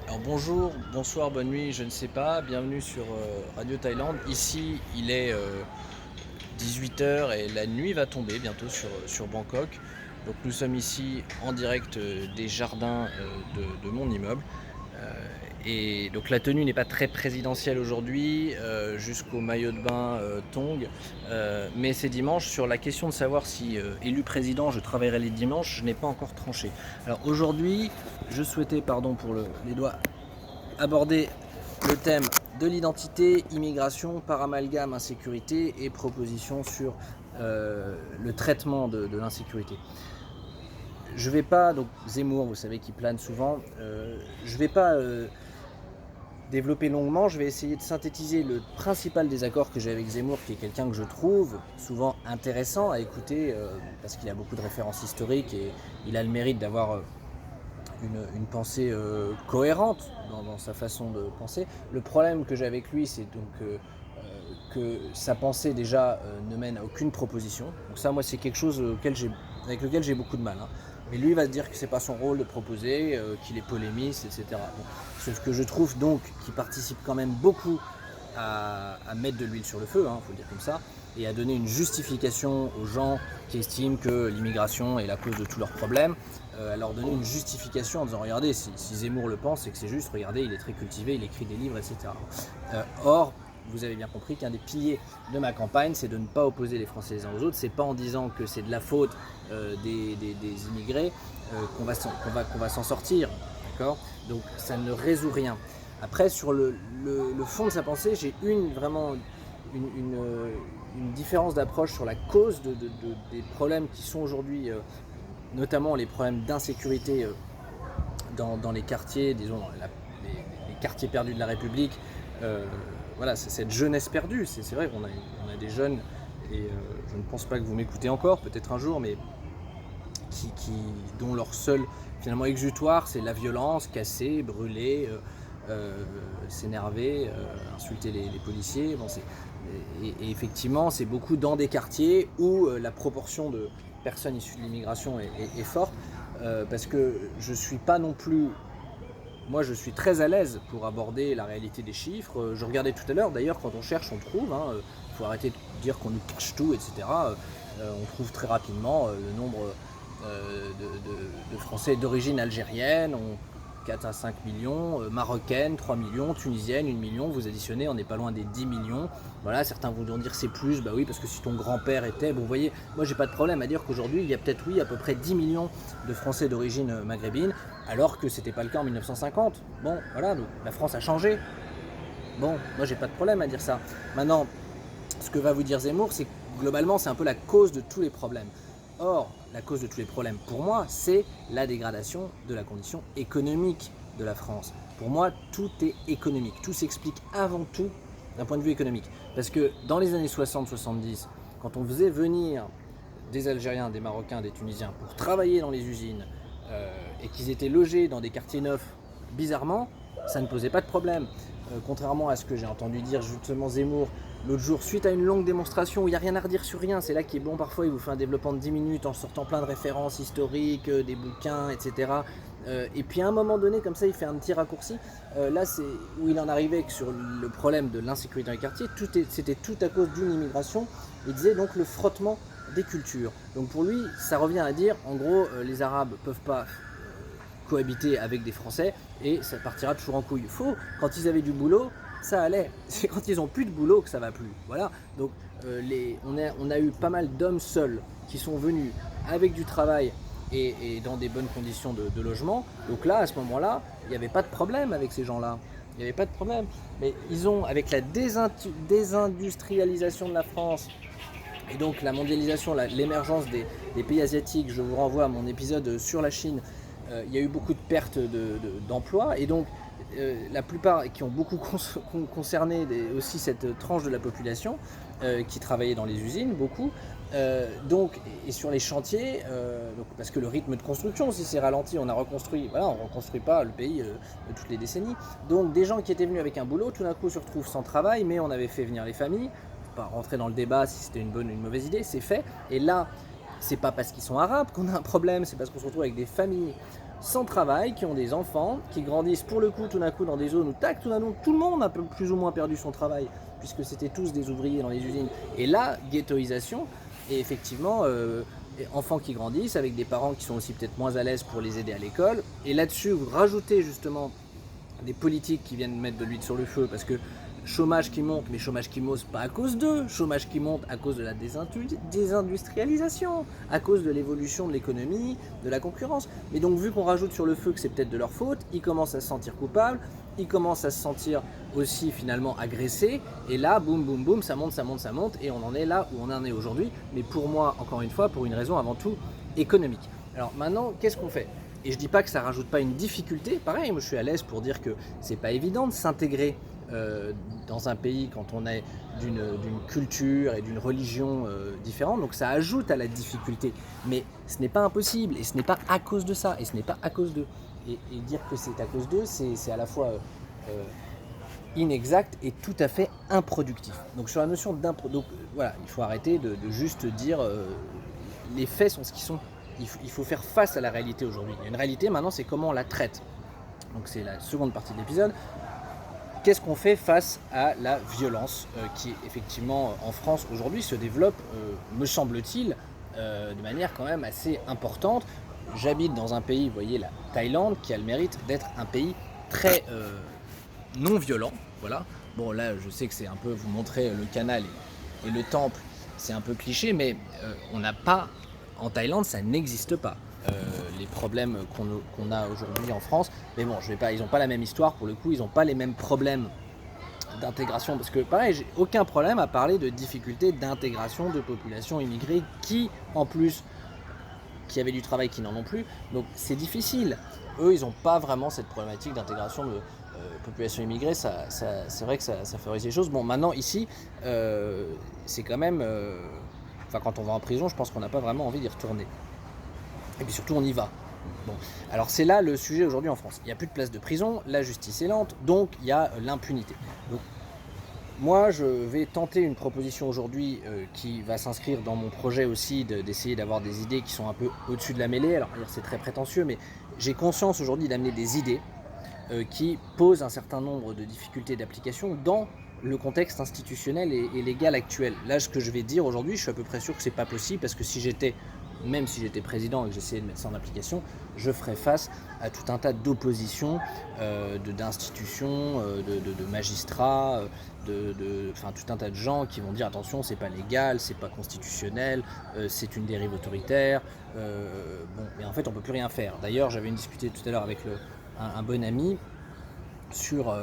Alors bonjour, bonsoir, bonne nuit, je ne sais pas, bienvenue sur Radio Thaïlande. Ici il est 18 h et la nuit va tomber bientôt sur Bangkok. Donc nous sommes ici en direct des jardins de mon immeuble. Euh, et donc la tenue n'est pas très présidentielle aujourd'hui, jusqu'au maillot de bain Tong. Mais c'est dimanche. Sur la question de savoir si élu président je travaillerai les dimanches, je n'ai pas encore tranché. Alors aujourd'hui, je souhaitais, pardon pour les doigts, aborder le thème de l'identité, immigration, par amalgame, insécurité et propositions sur le traitement de l'insécurité. Je vais pas, donc Zemmour, vous savez, qui plane souvent, je vais pas développer longuement, je vais essayer de synthétiser le principal désaccord que j'ai avec Zemmour, qui est quelqu'un que je trouve souvent intéressant à écouter, parce qu'il a beaucoup de références historiques et il a le mérite d'avoir une pensée cohérente dans sa façon de penser. Le problème que j'ai avec lui, c'est donc que sa pensée déjà ne mène à aucune proposition. Donc ça, moi, c'est quelque chose avec lequel j'ai beaucoup de mal. Mais lui va se dire que c'est pas son rôle de proposer, qu'il est polémiste, etc. Bon. Sauf que je trouve donc qu'il participe quand même beaucoup à mettre de l'huile sur le feu, faut le dire comme ça, et à donner une justification aux gens qui estiment que l'immigration est la cause de tous leurs problèmes, à leur donner une justification en disant regardez, si Zemmour le pense, c'est que c'est juste, regardez, il est très cultivé, il écrit des livres, etc. Or, vous avez bien compris qu'un des piliers de ma campagne, c'est de ne pas opposer les Français les uns aux autres. C'est pas en disant que c'est de la faute des immigrés qu'on va s'en sortir, d'accord ? Donc ça ne résout rien. Après, sur le fond de sa pensée, j'ai vraiment une différence d'approche sur la cause des problèmes qui sont aujourd'hui, notamment les problèmes d'insécurité dans les quartiers, disons, les quartiers perdus de la République. Voilà, c'est cette jeunesse perdue. C'est vrai qu'on a des jeunes, et je ne pense pas que vous m'écoutez encore, peut-être un jour, mais dont leur seul finalement exutoire, c'est la violence, casser, brûler, s'énerver, insulter les policiers. Bon, et effectivement, c'est beaucoup dans des quartiers où la proportion de personnes issues de l'immigration est forte, parce que je suis pas non plus. Moi, je suis très à l'aise pour aborder la réalité des chiffres. Je regardais tout à l'heure, d'ailleurs, quand on cherche, on trouve. Il faut arrêter de dire qu'on nous cache tout, etc. On trouve très rapidement le nombre de Français d'origine algérienne, 4 à 5 millions, marocaines, 3 millions, tunisiennes, 1 million, vous additionnez, on n'est pas loin des 10 millions. Voilà, certains vont dire c'est plus, bah oui, parce que si ton grand-père était, bon, vous voyez, moi j'ai pas de problème à dire qu'aujourd'hui il y a peut-être, oui, à peu près 10 millions de Français d'origine maghrébine, alors que c'était pas le cas en 1950. Bon, voilà, donc la France a changé. Bon, moi j'ai pas de problème à dire ça. Maintenant, ce que va vous dire Zemmour, c'est que globalement c'est un peu la cause de tous les problèmes. Or, la cause de tous les problèmes, pour moi, c'est la dégradation de la condition économique de la France. Pour moi, tout est économique. Tout s'explique avant tout d'un point de vue économique. Parce que dans les années 60-70, quand on faisait venir des Algériens, des Marocains, des Tunisiens pour travailler dans les usines, et qu'ils étaient logés dans des quartiers neufs, bizarrement, ça ne posait pas de problème. Contrairement à ce que j'ai entendu dire justement Zemmour l'autre jour, suite à une longue démonstration où il n'y a rien à redire sur rien, c'est là qui est bon parfois, il vous fait un développement de 10 minutes en sortant plein de références historiques, des bouquins, etc. Et puis à un moment donné, comme ça, il fait un petit raccourci. Là, c'est où il en arrivait que sur le problème de l'insécurité dans les quartiers, c'était tout à cause d'une immigration. Il disait donc le frottement des cultures. Donc pour lui, ça revient à dire, en gros, les Arabes peuvent pas cohabiter avec des Français et ça partira toujours en couille. Faux, quand ils avaient du boulot, ça allait. C'est quand ils ont plus de boulot que ça va plus. Voilà. Donc on a eu pas mal d'hommes seuls qui sont venus avec du travail et dans des bonnes conditions de logement. Donc là, à ce moment-là, il n'y avait pas de problème avec ces gens-là. Il n'y avait pas de problème. Mais ils ont, avec la désindustrialisation de la France, et donc la mondialisation, l'émergence des pays asiatiques, je vous renvoie à mon épisode sur la Chine, il y a eu beaucoup de pertes d'emplois, et donc la plupart qui ont beaucoup concerné aussi cette tranche de la population qui travaillait dans les usines, beaucoup. Donc, et sur les chantiers, donc, parce que le rythme de construction aussi s'est ralenti, on a reconstruit, voilà, on ne reconstruit pas le pays toutes les décennies. Donc des gens qui étaient venus avec un boulot, tout d'un coup se retrouvent sans travail, mais on avait fait venir les familles. Pas rentrer dans le débat si c'était une bonne ou une mauvaise idée, c'est fait. Et là, c'est pas parce qu'ils sont arabes qu'on a un problème, c'est parce qu'on se retrouve avec des familles sans travail, qui ont des enfants, qui grandissent pour le coup tout d'un coup dans des zones où tac, tout d'un coup tout le monde a plus ou moins perdu son travail, puisque c'était tous des ouvriers dans les usines. Et là, ghettoisation, et effectivement, enfants qui grandissent avec des parents qui sont aussi peut-être moins à l'aise pour les aider à l'école. Et là-dessus, vous rajoutez justement des politiques qui viennent mettre de l'huile sur le feu, parce que chômage qui monte, mais chômage qui monte pas à cause d'eux, chômage qui monte à cause de la désindustrialisation, à cause de l'évolution de l'économie, de la concurrence. Mais donc vu qu'on rajoute sur le feu que c'est peut-être de leur faute, ils commencent à se sentir coupables, ils commencent à se sentir aussi finalement agressés, et là, boum, boum, boum, ça monte, et on en est là où on en est aujourd'hui, mais pour moi, encore une fois, pour une raison avant tout économique. Alors maintenant, qu'est-ce qu'on fait ? Et je dis pas que ça rajoute pas une difficulté, pareil, moi je suis à l'aise pour dire que c'est pas évident de s'intégrer dans un pays quand on est d'une culture et d'une religion différente, donc ça ajoute à la difficulté, mais ce n'est pas impossible, et ce n'est pas à cause de ça, et ce n'est pas à cause d'eux. Et dire que c'est à cause d'eux, c'est à la fois inexact et tout à fait improductif. Donc sur la notion donc voilà, il faut arrêter de juste dire les faits sont ce qu'ils sont. Il faut faire face à la réalité aujourd'hui. Il y a une réalité, maintenant c'est comment on la traite. Donc c'est la seconde partie de l'épisode. Qu'est-ce qu'on fait face à la violence qui effectivement en France aujourd'hui se développe, me semble-t-il, de manière quand même assez importante. J'habite dans un pays, vous voyez, la Thaïlande, qui a le mérite d'être un pays très non violent. Voilà. Bon là je sais que c'est un peu vous montrer le canal et le temple, c'est un peu cliché, mais on n'a pas... En Thaïlande, ça n'existe pas, les problèmes qu'on a aujourd'hui en France. Mais bon, ils n'ont pas la même histoire, pour le coup, ils n'ont pas les mêmes problèmes d'intégration. Parce que pareil, j'ai aucun problème à parler de difficultés d'intégration de populations immigrées qui, en plus, qui avaient du travail, qui n'en ont plus. Donc c'est difficile. Eux, ils n'ont pas vraiment cette problématique d'intégration de population immigrée. C'est vrai que ça favorise les choses. Bon, maintenant, ici, c'est quand même... Enfin, quand on va en prison, je pense qu'on n'a pas vraiment envie d'y retourner. Et puis surtout, on y va. Bon. Alors c'est là le sujet aujourd'hui en France. Il n'y a plus de place de prison, la justice est lente, donc il y a l'impunité. Donc, moi, je vais tenter une proposition aujourd'hui qui va s'inscrire dans mon projet aussi d'essayer d'avoir des idées qui sont un peu au-dessus de la mêlée. Alors c'est très prétentieux, mais j'ai conscience aujourd'hui d'amener des idées qui posent un certain nombre de difficultés d'application dans le contexte institutionnel et légal actuel. Là, ce que je vais dire aujourd'hui, je suis à peu près sûr que c'est pas possible, parce que même si j'étais président et que j'essayais de mettre ça en application, je ferais face à tout un tas d'oppositions, d'institutions, de magistrats, enfin tout un tas de gens qui vont dire attention, c'est pas légal, c'est pas constitutionnel, c'est une dérive autoritaire. Bon, mais en fait, on peut plus rien faire. D'ailleurs, j'avais discuté tout à l'heure avec un bon ami sur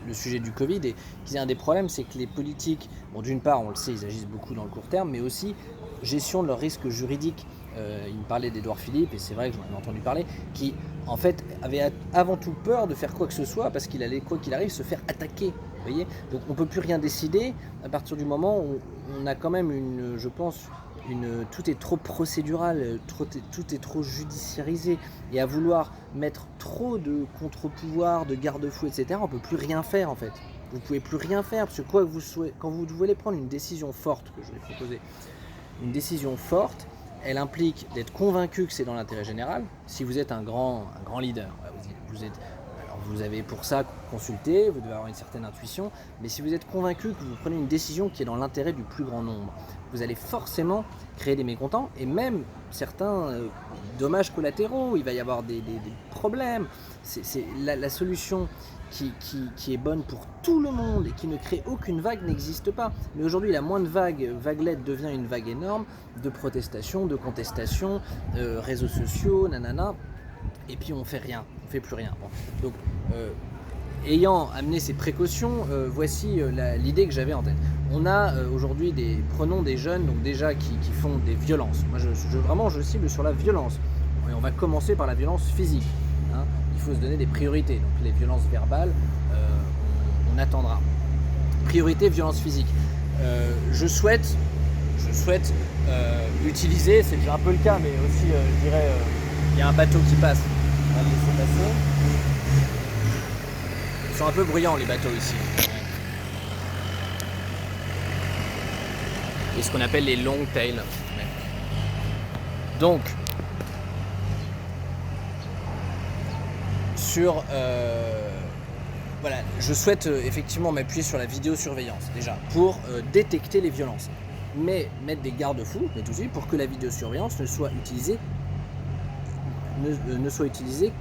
le sujet du Covid, et qui disait un des problèmes, c'est que les politiques, bon, d'une part, on le sait, ils agissent beaucoup dans le court terme, mais aussi gestion de leurs risques juridiques. Il me parlait d'Édouard Philippe, et c'est vrai que j'en avais entendu parler, qui en fait avait avant tout peur de faire quoi que ce soit, parce qu'il allait, quoi qu'il arrive, se faire attaquer. Vous voyez, donc on ne peut plus rien décider à partir du moment où on a quand même je pense, tout est trop procédural, tout est trop judiciarisé, et à vouloir mettre trop de contre-pouvoirs, de garde-fous, etc., on ne peut plus rien faire en fait. Vous ne pouvez plus rien faire, parce que quand vous voulez prendre une décision forte, que je vais proposer, une décision forte, elle implique d'être convaincu que c'est dans l'intérêt général. Si vous êtes un grand leader, vous avez pour ça consulté, vous devez avoir une certaine intuition, mais si vous êtes convaincu que vous prenez une décision qui est dans l'intérêt du plus grand nombre, vous allez forcément créer des mécontents, et même certains dommages collatéraux, il va y avoir des problèmes. C'est la solution qui est bonne pour tout le monde et qui ne crée aucune vague n'existe pas. Mais aujourd'hui, la moindre vaguelette devient une vague énorme de protestations, de contestations, réseaux sociaux, nanana, et puis on fait rien, on fait plus rien. Bon. Donc, ayant amené ces précautions, voici l'idée que j'avais en tête. On a aujourd'hui prenons des jeunes, donc déjà qui font des violences. Moi, vraiment, je cible sur la violence. Et on va commencer par la violence physique. Hein. Il faut se donner des priorités. Donc les violences verbales, on attendra. Priorité, violence physique. Je souhaite utiliser, c'est déjà un peu le cas, mais aussi, je dirais, il y a un bateau qui passe. On va le laisser passer. Ils sont un peu bruyants, les bateaux ici. Et ce qu'on appelle les long tails. Donc, sur... voilà, je souhaite effectivement m'appuyer sur la vidéosurveillance déjà pour détecter les violences, mais mettre des garde-fous, mais tout de suite, pour que la vidéosurveillance ne soit utilisée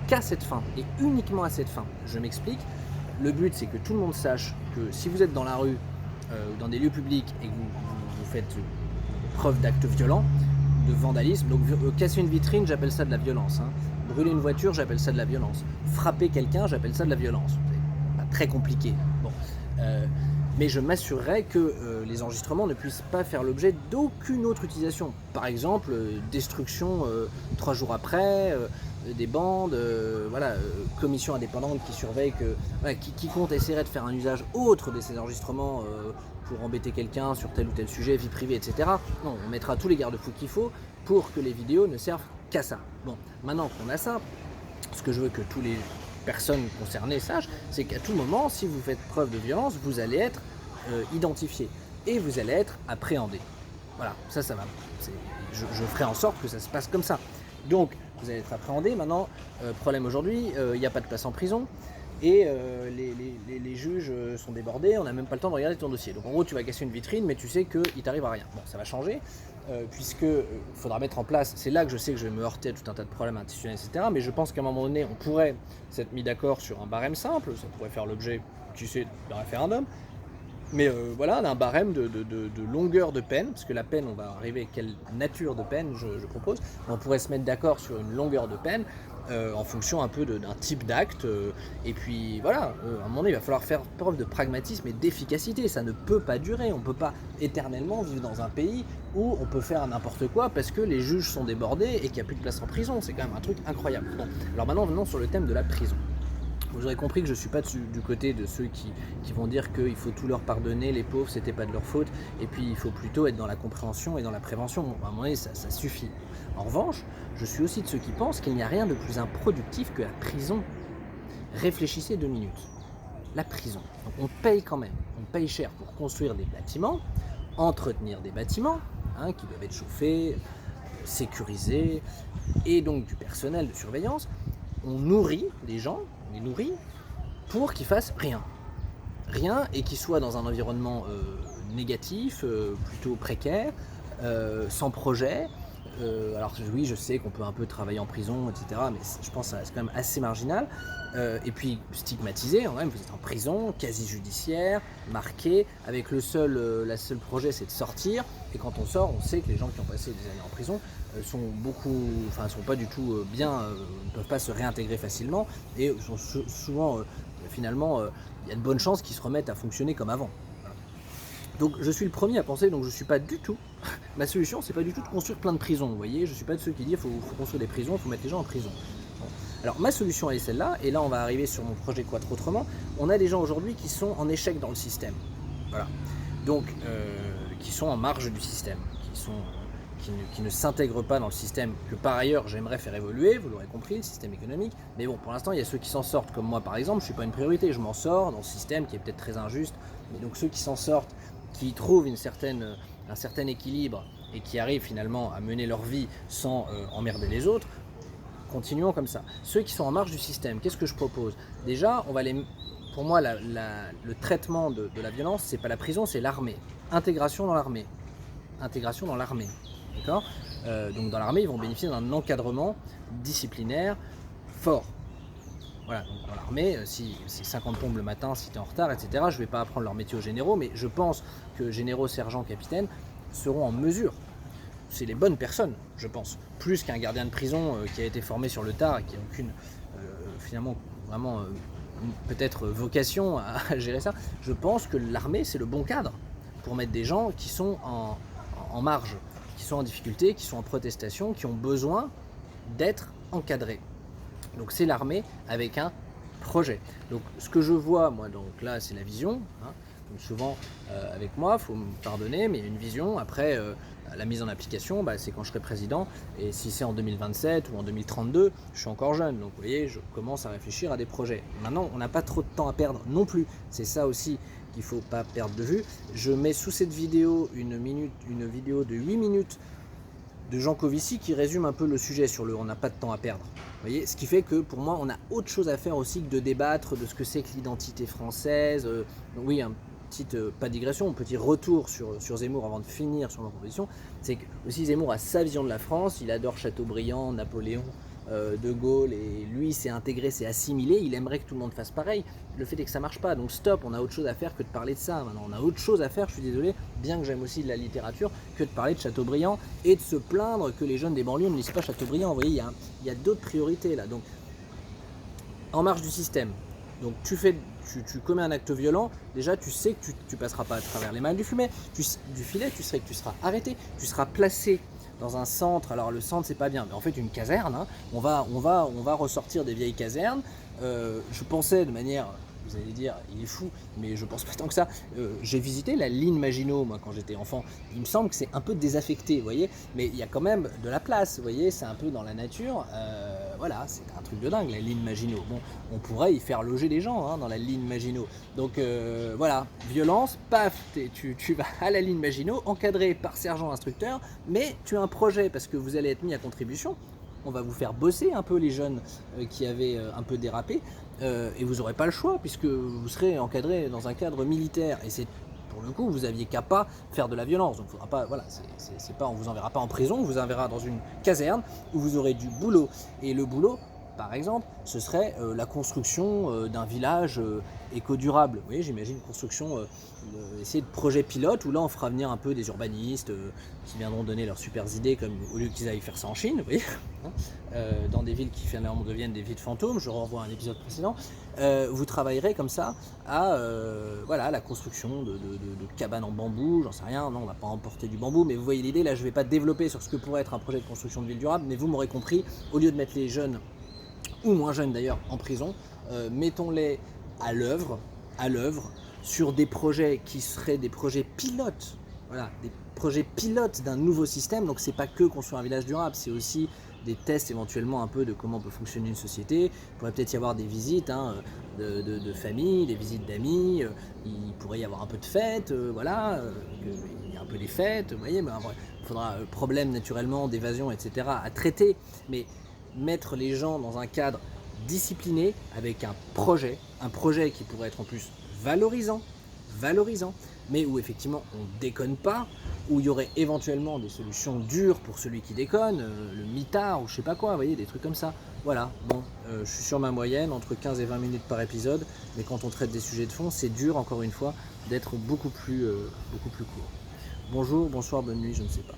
qu'à cette fin et uniquement à cette fin. Je m'explique. Le but, c'est que tout le monde sache que si vous êtes dans la rue ou dans des lieux publics et que vous faites preuve d'actes violents, de vandalisme, donc casser une vitrine, j'appelle ça de la violence. Hein. Brûler une voiture, j'appelle ça de la violence. Frapper quelqu'un, j'appelle ça de la violence. C'est pas très compliqué. Bon. Mais je m'assurerai que les enregistrements ne puissent pas faire l'objet d'aucune autre utilisation. Par exemple, destruction 3 jours après, des bandes, voilà, commission indépendante qui surveille que voilà, quiconque essaierait de faire un usage autre de ces enregistrements pour embêter quelqu'un sur tel ou tel sujet, vie privée, etc. Non, on mettra tous les garde-fous qu'il faut pour que les vidéos ne servent qu'à ça. Bon, maintenant qu'on a ça, ce que je veux que tous les personnes concernées sachent, c'est qu'à tout moment, si vous faites preuve de violence, vous allez être identifié et vous allez être appréhendé. Voilà, ça va. Je ferai en sorte que ça se passe comme ça. Donc, vous allez être appréhendé. Maintenant, problème aujourd'hui, il n'y a pas de place en prison et les juges sont débordés, on n'a même pas le temps de regarder ton dossier. Donc en gros, tu vas casser une vitrine, mais tu sais qu'il t'arrive à rien. Bon, ça va changer, puisque faudra mettre en place, c'est là que je sais que je vais me heurter à tout un tas de problèmes institutionnels, etc. Mais je pense qu'à un moment donné, on pourrait s'être mis d'accord sur un barème simple, ça pourrait faire l'objet, tu sais, d'un référendum. Mais voilà, d'un barème de longueur de peine, parce que la peine, on va arriver à quelle nature de peine je propose. On pourrait se mettre d'accord sur une longueur de peine en fonction un peu d'un type d'acte. Et puis voilà, à un moment donné, il va falloir faire preuve de pragmatisme et d'efficacité. Ça ne peut pas durer. On ne peut pas éternellement vivre dans un pays où on peut faire n'importe quoi parce que les juges sont débordés et qu'il n'y a plus de place en prison. C'est quand même un truc incroyable. Bon, alors maintenant, venons sur le thème de la prison. Vous aurez compris que je ne suis pas du côté de ceux qui vont dire qu'il faut tout leur pardonner, les pauvres, c'était pas de leur faute, et puis il faut plutôt être dans la compréhension et dans la prévention. Bon, à un moment donné, ça suffit. En revanche, je suis aussi de ceux qui pensent qu'il n'y a rien de plus improductif que la prison. Réfléchissez 2 minutes. La prison. Donc on paye quand même, on paye cher pour construire des bâtiments, entretenir des bâtiments, hein, qui doivent être chauffés, sécurisés, et donc du personnel de surveillance. On nourrit les gens, on les nourrit pour qu'ils fassent rien. Rien et qu'ils soient dans un environnement négatif, plutôt précaire, sans projet. Alors oui, je sais qu'on peut un peu travailler en prison, etc. Mais je pense que c'est quand même assez marginal. Et puis stigmatisé, quand même, vous êtes en prison, quasi judiciaire, marqué, avec la seule projet c'est de sortir. Et quand on sort, on sait que les gens qui ont passé des années en prison sont pas du tout bien, ne peuvent pas se réintégrer facilement et sont souvent finalement il y a de bonnes chances qu'ils se remettent à fonctionner comme avant. Voilà. Donc je suis le premier à penser, donc je suis pas du tout, ma solution c'est pas du tout de construire plein de prisons, vous voyez, je suis pas de ceux qui disent il faut construire des prisons, il faut mettre les gens en prison. Bon. Alors ma solution elle est celle-là, et là on va arriver sur mon projet Quattro autrement. On a des gens aujourd'hui qui sont en échec dans le système, voilà, donc qui sont en marge du système, qui ne s'intègrent pas dans le système que par ailleurs j'aimerais faire évoluer, vous l'aurez compris, le système économique. Mais bon, pour l'instant, il y a ceux qui s'en sortent, comme moi par exemple, je ne suis pas une priorité, je m'en sors dans ce système qui est peut-être très injuste. Mais donc ceux qui s'en sortent, qui trouvent un certain équilibre et qui arrivent finalement à mener leur vie sans emmerder les autres, continuons comme ça. Ceux qui sont en marge du système, qu'est-ce que je propose? Déjà, pour moi, le traitement de la violence, c'est pas la prison, c'est l'armée. Intégration dans l'armée. Intégration dans l'armée. D'accord ? Donc dans l'armée, ils vont bénéficier d'un encadrement disciplinaire fort. Voilà, donc dans l'armée, si c'est 50 pompes le matin, si tu es en retard, etc., je ne vais pas apprendre leur métier aux généraux, mais je pense que généraux, sergents, capitaines seront en mesure. C'est les bonnes personnes, je pense, plus qu'un gardien de prison qui a été formé sur le tard et qui n'a aucune, finalement, vraiment, peut-être vocation à gérer ça. Je pense que l'armée, c'est le bon cadre pour mettre des gens qui sont en marge, qui sont en difficulté, qui sont en protestation, qui ont besoin d'être encadrés. Donc c'est l'armée avec un projet. Donc ce que je vois, moi, donc là c'est la vision, hein. Donc souvent avec moi, il faut me pardonner, mais il y a une vision. Après la mise en application, c'est quand je serai président, et si c'est en 2027 ou en 2032, je suis encore jeune, donc vous voyez, je commence à réfléchir à des projets. Maintenant, on n'a pas trop de temps à perdre non plus, c'est ça aussi qu'il ne faut pas perdre de vue. Je mets sous cette vidéo une vidéo de 8 minutes de Jean Covici qui résume un peu le sujet sur le « on n'a pas de temps à perdre ». Vous voyez, ce qui fait que pour moi, on a autre chose à faire aussi que de débattre de ce que c'est que l'identité française. Donc oui, petite, pas digression, un petit retour sur Zemmour avant de finir sur ma proposition, c'est que aussi Zemmour a sa vision de la France, il adore Chateaubriand, Napoléon, De Gaulle, et lui s'est intégré, s'est assimilé, il aimerait que tout le monde fasse pareil. Le fait est que ça marche pas, donc stop, on a autre chose à faire que de parler de ça. Maintenant, on a autre chose à faire, je suis désolé, bien que j'aime aussi de la littérature, que de parler de Chateaubriand et de se plaindre que les jeunes des banlieues ne lisent pas Chateaubriand. Vous voyez, il y a d'autres priorités là. Donc, en marge du système. Donc tu commets un acte violent, déjà tu sais que tu passeras pas à travers les mailles du filet, tu sais que tu seras arrêté, tu seras placé dans un centre. Alors le centre c'est pas bien, mais en fait une caserne, hein. On va ressortir des vieilles casernes. Je pensais de manière, vous allez dire il est fou, mais je pense pas tant que ça. J'ai visité la ligne Maginot moi quand j'étais enfant, il me semble que c'est un peu désaffecté, vous voyez, mais il y a quand même de la place, vous voyez, c'est un peu dans la nature. Voilà, c'est un truc de dingue la ligne Maginot. Bon, on pourrait y faire loger des gens hein, dans la ligne Maginot. Donc voilà, violence, paf, tu vas à la ligne Maginot, encadré par sergent instructeur, mais tu as un projet parce que vous allez être mis à contribution. On va vous faire bosser un peu les jeunes qui avaient un peu dérapé, et vous n'aurez pas le choix puisque vous serez encadré dans un cadre militaire, et c'est pour le coup vous aviez qu'à pas faire de la violence. Donc faudra pas, voilà, c'est pas, on vous enverra pas en prison, on vous enverra dans une caserne où vous aurez du boulot, et le boulot par exemple ce serait la construction d'un village éco-durable. Vous voyez, j'imagine construction, essayer de projet pilote où là on fera venir un peu des urbanistes qui viendront donner leurs super idées, comme au lieu qu'ils aillent faire ça en Chine, vous voyez, dans des villes qui finalement deviennent des villes fantômes. Je renvoie à un épisode précédent. Vous travaillerez comme ça à voilà, la construction de cabanes en bambou, j'en sais rien, non on va pas emporter du bambou, mais vous voyez l'idée. Là je vais pas développer sur ce que pourrait être un projet de construction de ville durable, mais vous m'aurez compris. Au lieu de mettre les jeunes, ou moins jeunes d'ailleurs, en prison, mettons-les à l'œuvre sur des projets qui seraient des projets pilotes. Voilà, des projets pilotes d'un nouveau système. Donc c'est pas que construire un village durable, c'est aussi des tests éventuellement un peu de comment peut fonctionner une société. Il pourrait peut-être y avoir des visites de famille, des visites d'amis, il pourrait y avoir un peu de fêtes, voilà, il y a un peu des fêtes, vous voyez, mais il faudra problème naturellement d'évasion, etc. à traiter, mais mettre les gens dans un cadre discipliné avec un projet qui pourrait être en plus valorisant, mais où effectivement on déconne pas, où il y aurait éventuellement des solutions dures pour celui qui déconne, le mitard ou je sais pas quoi, vous voyez, des trucs comme ça. Voilà, bon, je suis sur ma moyenne, entre 15 et 20 minutes par épisode, mais quand on traite des sujets de fond, c'est dur encore une fois d'être beaucoup plus court. Bonjour, bonsoir, bonne nuit, je ne sais pas.